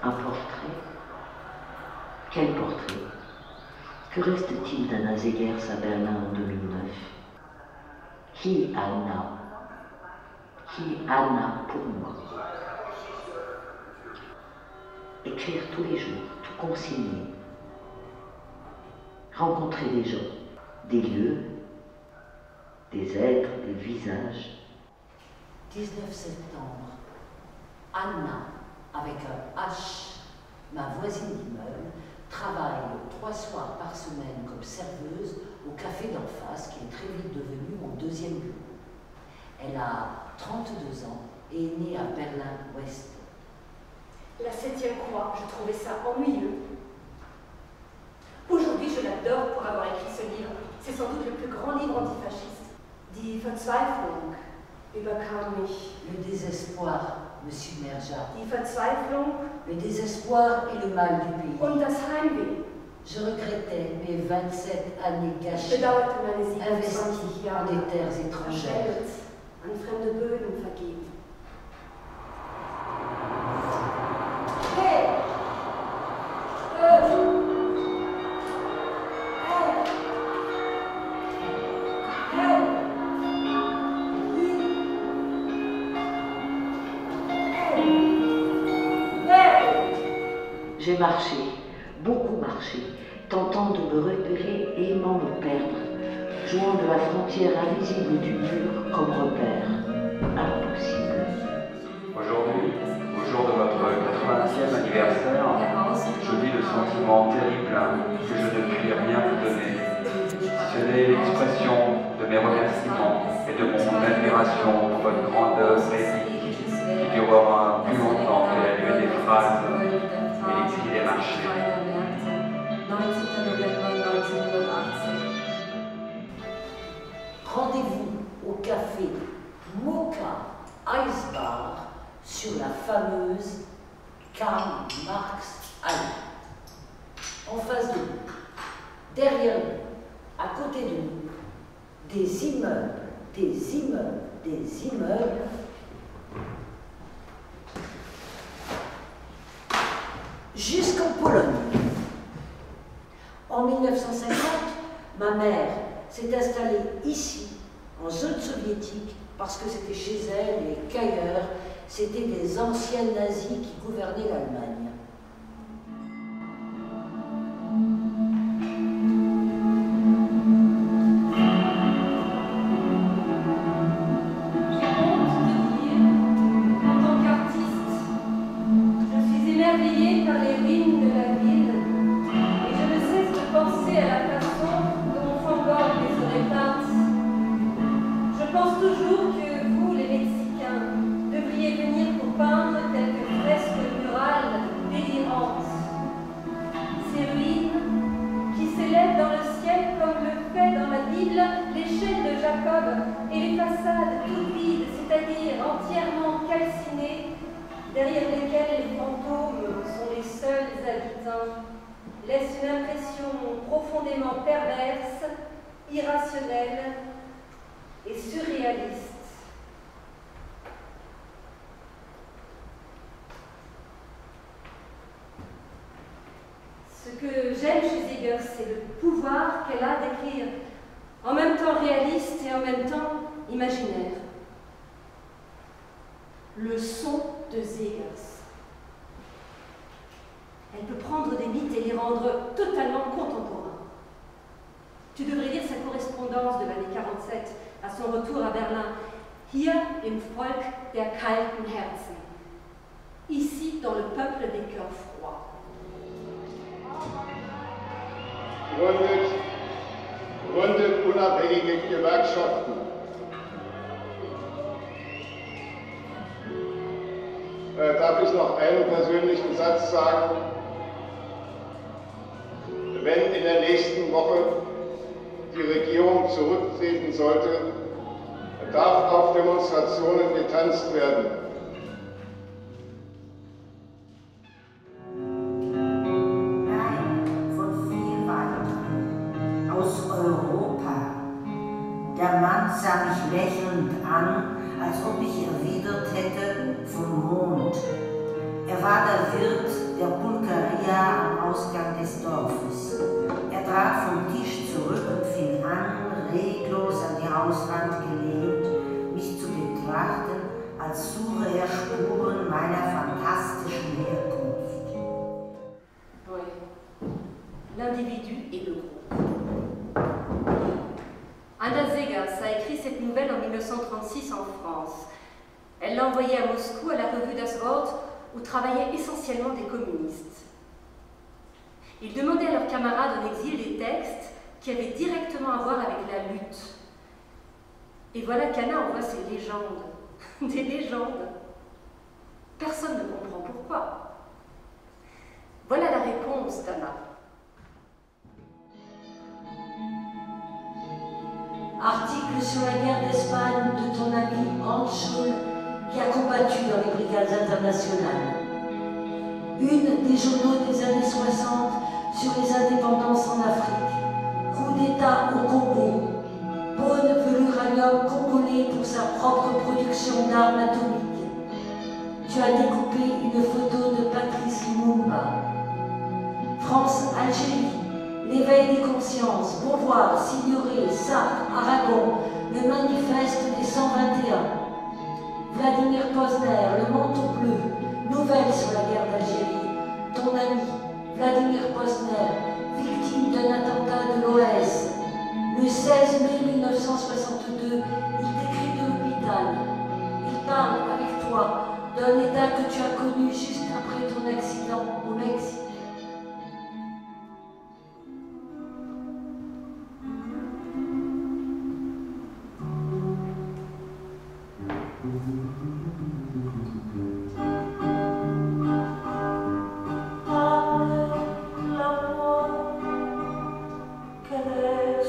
Un portrait? Quel portrait? Que reste-t-il d'Anna Zegers à Berlin en 2009? Qui est Anna? Qui est Anna pour moi? Écrire tous les jours, tout consigner. Rencontrer des gens, des lieux, des êtres, des visages. 19 septembre. Anna, avec un H, ma voisine d'immeuble, travaille 3 soirs par semaine comme serveuse au café d'en face, qui est très vite devenu mon deuxième bureau. Elle a 32 ans et est née à Berlin-Ouest. La 7e croix, je trouvais ça ennuyeux. Aujourd'hui, je l'adore pour avoir écrit ce livre. C'est sans doute le plus grand livre antifasciste. Die Verzweiflung überkam mich. Le désespoir, Monsieur Merja. Die Verzweiflung, le désespoir et le mal du pays. Und das Heimweh. Je regrettais mes 27 années gâchées, Bedauerte meine 27 investies Jahre dans des terres étrangères. An fremde Böden vergeben. Hey! J'ai marché, beaucoup marché, tentant de me repérer et aimant me perdre, jouant de la frontière invisible du mur comme repère. Impossible. Aujourd'hui, au jour de votre 80e anniversaire, je vis le sentiment terrible que je ne puis rien vous donner, si ce n'est l'expression de mes remerciements et de mon admiration pour votre grandeur éthique qui durera plus longtemps que la nuit des phrases et les cris des marchés. Rendez-vous au café Mocha Eisbar sur la fameuse Karl Marx Alley. En face de nous, derrière nous, à côté de nous, des immeubles, des immeubles, des immeubles. Jusqu'en Pologne. En 1950, ma mère s'est installée ici, en zone soviétique, parce que c'était chez elle et qu'ailleurs, c'était des anciens nazis qui gouvernaient l'Allemagne. Et les façades toutes vides, c'est-à-dire entièrement calcinées, derrière lesquelles les fantômes sont les seuls habitants, laissent une impression profondément perverse, irrationnelle et surréaliste. Ce que j'aime chez Zegers, c'est le pouvoir qu'elle a d'écrire en même temps réaliste et en même temps imaginaire. Le son de Zegers. Elle peut prendre des mythes et les rendre totalement contemporains. Tu devrais lire sa correspondance de l'année 47 à son retour à Berlin. Hier im Volk der kalten Herzen. Ici, dans le peuple des cœurs froids. Gründet unabhängige Gewerkschaften. Darf ich noch einen persönlichen Satz sagen? Wenn in der nächsten Woche die Regierung zurücktreten sollte, darf auf Demonstrationen getanzt werden. Der Mann sah mich lächelnd an, als ob ich erwidert hätte, vom Mond. Er war der Wirt der Pulqueria am Ausgang des Dorfes. Er trat vom Tisch zurück und fing an, reglos an die Hauswand gelehnt, mich zu betrachten, als suche er Spuren meiner fantastischen Herkunft. Oui. L'individu et le groupe. Anna Zegas a écrit cette nouvelle en 1936 en France. Elle l'a envoyée à Moscou, à la revue Das Wort, où travaillaient essentiellement des communistes. Ils demandaient à leurs camarades en exil des textes qui avaient directement à voir avec la lutte. Et voilà qu'Anna envoie ces légendes. Des légendes. Personne ne comprend pourquoi. Voilà la réponse d'Anna. Article sur la guerre d'Espagne de ton ami Hans Schull, qui a combattu dans les brigades internationales. Une des journaux des années 60 sur les indépendances en Afrique. Coup d'État au Congo. Bonne veut l'uranium congolais pour sa propre production d'armes atomiques. Tu as découpé une photo de Patrice Lumumba. France-Algérie. L'éveil des consciences, Beauvoir, Signoret, Sartre, Aragon, le manifeste des 121. Vladimir Posner, le manteau bleu, nouvelle sur la guerre d'Algérie. Ton ami, Vladimir Posner, victime d'un attentat de l'OS. Le 16 mai 1962, il t'écrit de l'hôpital. Il parle avec toi d'un état que tu as connu juste après ton accident au Mexique. Quel est